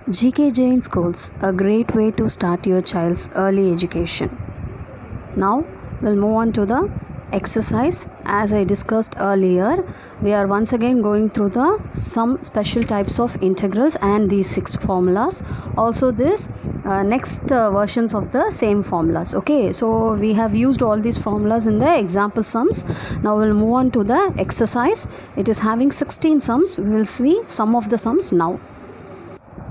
GK Jain Schools, a great way to start your child's early education. Now we'll move on to the exercise. As I discussed earlier, we are once again going through some special types of integrals and these 6 formulas. Also this next versions of the same formulas. Okay, so we have used all these formulas in the example sums. Now we'll move on to the exercise. It is having 16 sums. We will see some of the sums now.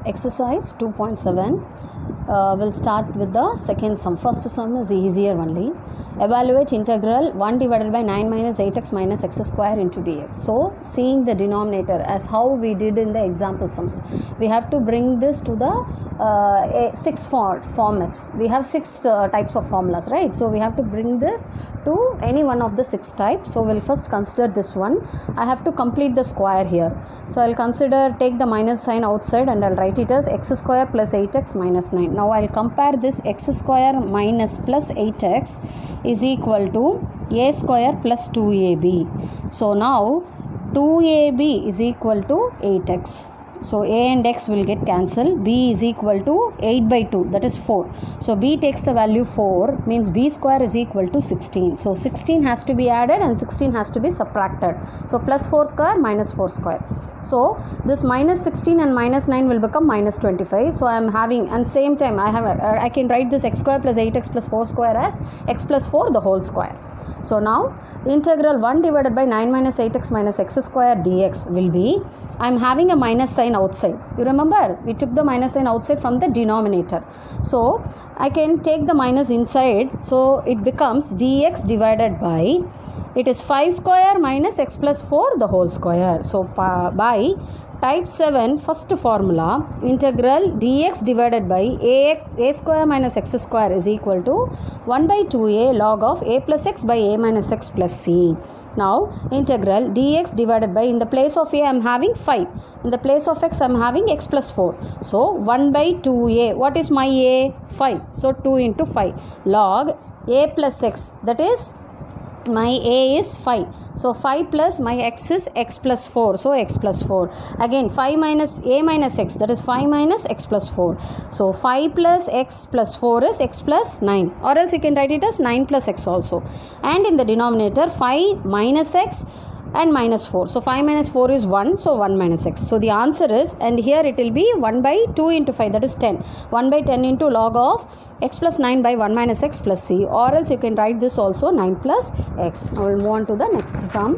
Exercise 2.7. We'll start with the second sum. First sum is easier only. Evaluate integral 1 divided by 9 minus 8x minus x square into dx. So, seeing the denominator as how we did in the example sums, we have to bring this to the 6 formats. We have 6 types of formulas, right? So, we have to bring this to any one of the 6 types. So, we'll first consider this one. I have to complete the square here. So, I'll take the minus sign outside and I'll write it as x square plus 8x minus 9. Now, I'll compare this x square minus plus 8x is equal to a square plus 2ab. So now 2ab is equal to 8x. So a and x will get cancelled. B is equal to 8 by 2, that is 4. So b takes the value 4, means b square is equal to 16. So 16 has to be added and 16 has to be subtracted. So plus 4 square minus 4 square. So this minus 16 and minus 9 will become minus 25. So I am having, and same time I can write this x square plus 8x plus 4 square as x plus 4 the whole square. So now integral 1 divided by 9 minus 8x minus x square dx will be, I am having a minus sign outside. You remember we took the minus sign outside from the denominator. So I can take the minus inside. So it becomes dx divided by, it is 5 square minus x plus 4 the whole square. So by type 7 first formula, integral dx divided by a square minus x square is equal to 1 by 2a log of a plus x by a minus x plus c. Now integral dx divided by, in the place of a I am having 5, in the place of x I am having x plus 4. So 1 by 2a, what is my a? 5. So 2 into 5 log a plus x, that is my a is 5. So 5 plus my x is x plus 4. So x plus 4. Again 5 minus a minus x, that is 5 minus x plus 4. So 5 plus x plus 4 is x plus 9. Or else you can write it as 9 plus x also. And in the denominator 5 minus x and minus 4. So 5 minus 4 is 1. So 1 minus x. So the answer is, and here it will be 1 by 2 into 5, that is 10. 1 by 10 into log of x plus 9 by 1 minus x plus c. Or else you can write this also 9 plus x. Now we'll move on to the next sum.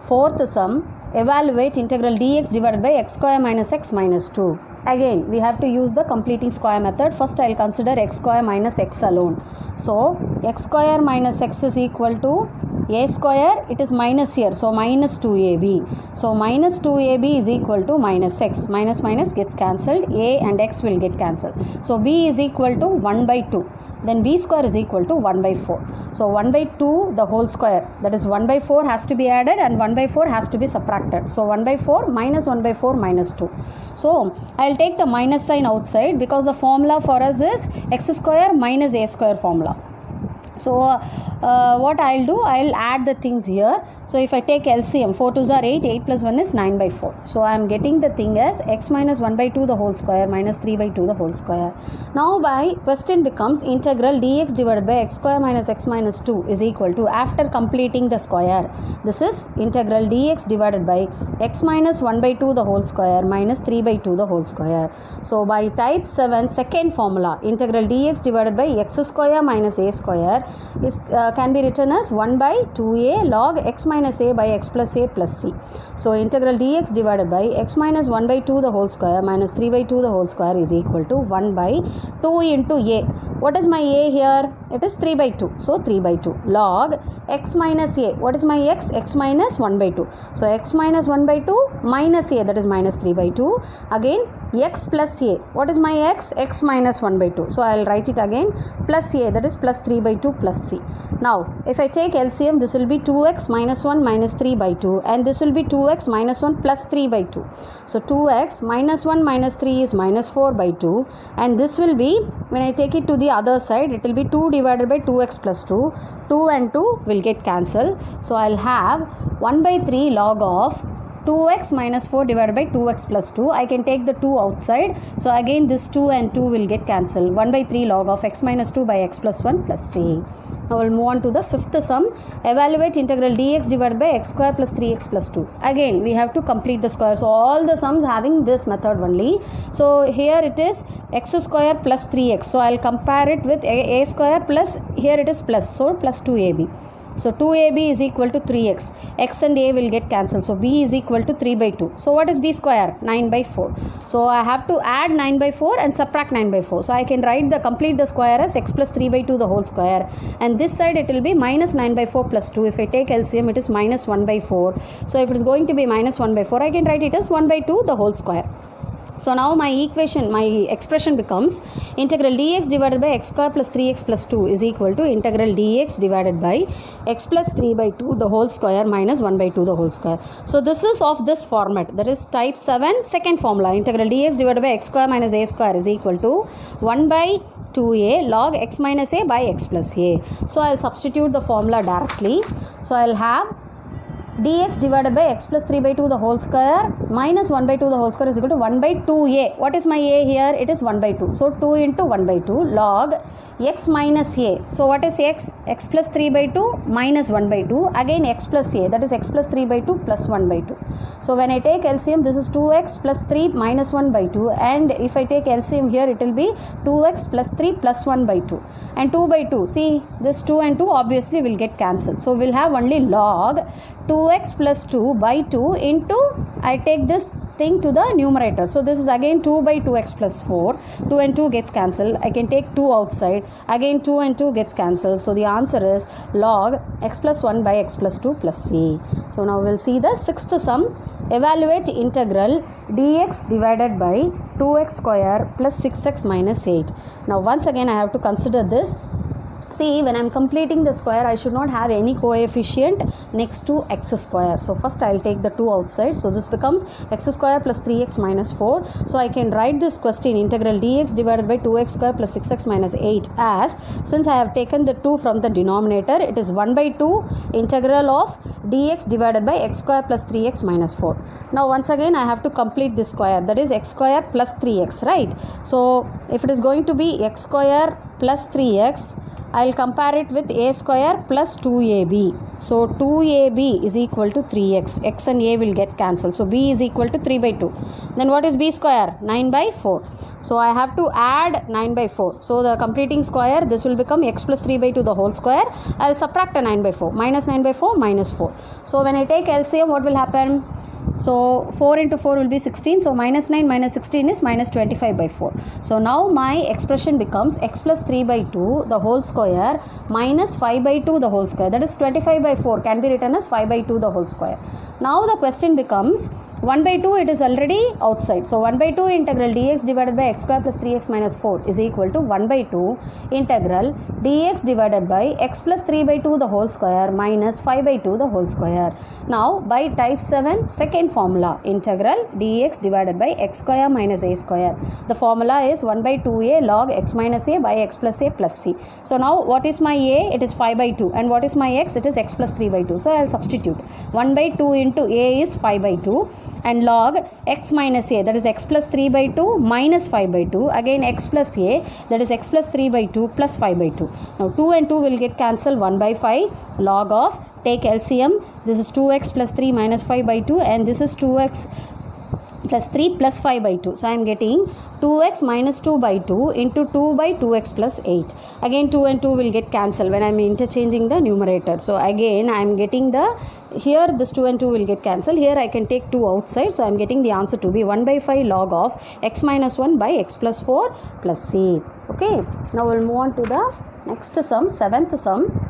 Fourth sum, evaluate integral dx divided by x square minus x minus 2. Again we have to use the completing square method. First I will consider x square minus x alone. So x square minus x is equal to a square, it is minus here, so minus 2ab. So minus 2ab is equal to minus x. Minus minus gets cancelled, a and x will get cancelled. So b is equal to 1 by 2. Then b square is equal to 1 by 4. So 1 by 2 the whole square, that is 1 by 4 has to be added and 1 by 4 has to be subtracted. So 1 by 4 minus 1 by 4 minus 2. So I will take the minus sign outside because the formula for us is x square minus a square formula. So what I will do, I will add the things here. So if I take LCM, 4 2s are 8, 8 plus 1 is 9 by 4. So I am getting the thing as x minus 1 by 2 the whole square minus 3 by 2 the whole square. Now by question becomes integral dx divided by x square minus x minus 2 is equal to, after completing the square, this is integral dx divided by x minus 1 by 2 the whole square minus 3 by 2 the whole square. So by type 7 second formula, integral dx divided by x square minus a square is can be written as 1 by 2a log x minus a by x plus a plus c. So integral dx divided by x minus 1 by 2 the whole square minus 3 by 2 the whole square is equal to 1 by 2 into a. What is my a here? It is 3 by 2. So 3 by 2 log x minus a. What is my x? X minus 1 by 2. So x minus 1 by 2 minus a, that is minus 3 by 2. Again x plus a. What is my x? X minus 1 by 2. So I will write it again plus a, that is plus 3 by 2 plus c. Now if I take LCM, this will be 2x minus 1 minus 3 by 2 and this will be 2x minus 1 plus 3 by 2. So 2x minus 1 minus 3 is minus 4 by 2 and this will be, when I take it to the other side, it will be 2 divided by 2x plus 2. 2 and 2 will get cancelled. So I will have 1 by 3 log of 2x minus 4 divided by 2x plus 2. I can take the 2 outside. So again this 2 and 2 will get cancelled. 1 by 3 log of x minus 2 by x plus 1 plus c. Now we'll move on to the fifth sum. Evaluate integral dx divided by x square plus 3x plus 2. Again we have to complete the square. So all the sums having this method only. So here it is x square plus 3x. So I'll compare it with a square plus, here it is plus, so plus 2ab. So 2ab is equal to 3x. X and a will get cancelled. So b is equal to 3 by 2. So what is b square? 9 by 4. So I have to add 9 by 4 and subtract 9 by 4. So I can write the complete the square as x plus 3 by 2 the whole square. And this side it will be minus 9 by 4 plus 2. If I take LCM it is minus 1 by 4. So if it is going to be minus 1 by 4, I can write it as 1 by 2 the whole square. So now my expression becomes integral dx divided by x square plus 3x plus 2 is equal to integral dx divided by x plus 3 by 2 the whole square minus 1 by 2 the whole square. So this is of this format, that is type 7 second formula. Integral dx divided by x square minus a square is equal to 1 by 2a log x minus a by x plus a. So I will substitute the formula directly. So I will have dx divided by x plus 3 by 2 the whole square minus 1 by 2 the whole square is equal to 1 by 2a. What is my a here? It is 1 by 2. So 2 into 1 by 2 log x minus a. So what is x? X plus 3 by 2 minus 1 by 2. Again x plus a, that is x plus 3 by 2 plus 1 by 2. So when I take LCM, this is 2x plus 3 minus 1 by 2, and if I take LCM here it will be 2x plus 3 plus 1 by 2 and 2 by 2. See, this 2 and 2 obviously will get cancelled. So we'll have only log 2x plus 2 by 2 into, I take this thing to the numerator. So this is again 2 by 2x plus 4. 2 and 2 gets cancelled. I can take 2 outside. Again 2 and 2 gets cancelled. So the answer is log x plus 1 by x plus 2 plus c. So now we'll see the sixth sum. Evaluate integral dx divided by 2x square plus 6x minus 8. Now once again I have to consider this. See, when I am completing the square, I should not have any coefficient next to x square. So first I will take the 2 outside. So this becomes x square plus 3x minus 4. So I can write this question integral dx divided by 2x square plus 6x minus 8 as, since I have taken the 2 from the denominator, it is 1 by 2 integral of dx divided by x square plus 3x minus 4. Now once again I have to complete this square, that is x square plus 3x, right? So if it is going to be x square plus 3x, I will compare it with a square plus 2ab. So 2ab is equal to 3x. X and a will get cancelled. So b is equal to 3 by 2. Then what is b square? 9 by 4. So I have to add 9 by 4. So the completing square, this will become x plus 3 by 2 the whole square. I will subtract a 9 by 4. Minus 9 by 4 minus 4. So when I take LCM, what will happen? So 4 into 4 will be 16. So minus 9 minus 16 is minus 25 by 4. So now my expression becomes x plus 3 by 2 the whole square minus 5 by 2 the whole square. That is 25 by 4 can be written as 5 by 2 the whole square. Now the question becomes 1 by 2, it is already outside. So 1 by 2 integral dx divided by x square plus 3x minus 4 is equal to 1 by 2 integral dx divided by x plus 3 by 2 the whole square minus 5 by 2 the whole square. Now by type 7 second formula, integral dx divided by x square minus a square. The formula is 1 by 2a log x minus a by x plus a plus c. So now what is my a? It is 5 by 2, and what is my x? It is x plus 3 by 2. So I will substitute 1 by 2 into a is 5 by 2 and log x minus a, that is x plus 3 by 2 minus 5 by 2, again x plus a, that is x plus 3 by 2 plus 5 by 2. Now 2 and 2 will get cancelled. 1 by 5 log of, take LCM, this is 2x plus 3 minus 5 by 2 and this is 2x plus 3 plus 5 by 2. So I am getting 2x minus 2 by 2 into 2 by 2x plus 8. Again 2 and 2 will get cancelled when I am interchanging the numerator. So again I am getting the, here this 2 and 2 will get cancelled. Here I can take 2 outside. So I am getting the answer to be 1 by 5 log of x minus 1 by x plus 4 plus c. Okay. Now we will move on to the next sum, seventh sum.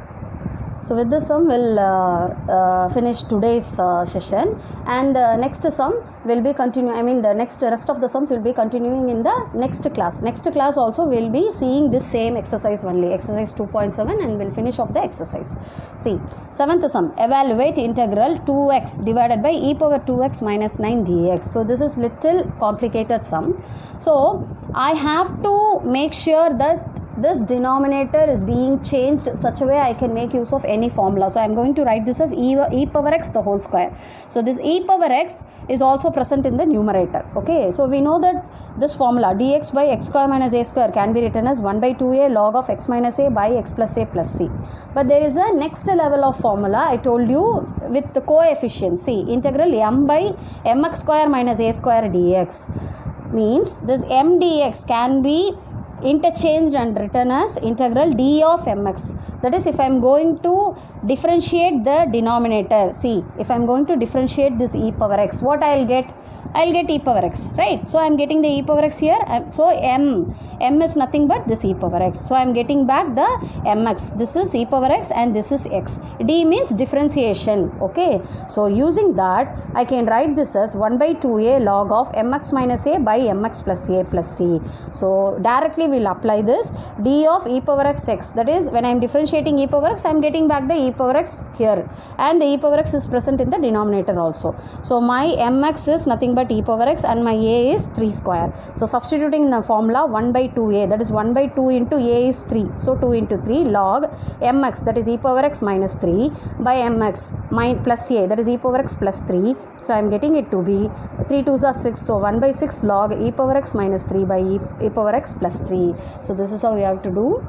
So with this sum we'll finish today's session, and the next sum will be continuing, the rest of the sums will be continuing in the next class. Next class also we'll be seeing this same exercise only, exercise 2.7, and we'll finish off the exercise. See, seventh sum, evaluate integral 2x divided by e power 2x minus 9 dx. So this is little complicated sum. So I have to make sure that this denominator is being changed such a way I can make use of any formula. So I am going to write this as e power x the whole square. So this e power x is also present in the numerator. Okay, so we know that this formula dx by x square minus a square can be written as 1 by 2a log of x minus a by x plus a plus c. But there is a next level of formula I told you with the coefficient. See, integral m by mx square minus a square dx means this m dx can be interchanged and written as integral d of mx. That is, if I am going to differentiate the denominator, see, if I am going to differentiate this e power x, what I will get? I will get e power x, right? So I am getting the e power x here. So m is nothing but this e power x. So I am getting back the mx. This is e power x and this is x. D means differentiation. Okay. So using that, I can write this as 1 by 2a log of mx minus a by mx plus a plus c. So directly we will apply this d of e power x x. That is, when I am differentiating e power x, I am getting back the e power x here. And the e power x is present in the denominator also. So my mx is nothing but e power x and my a is 3 square. So substituting in the formula 1 by 2a, that is 1 by 2 into a is 3. So 2 into 3 log mx, that is e power x minus 3 by mx plus a, that is e power x plus 3. So I am getting it to be 3 2s are 6. So 1 by 6 log e power x minus 3 by e power x plus 3. So this is how we have to do.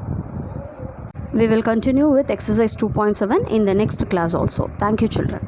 We will continue with exercise 2.7 in the next class also. Thank you, children.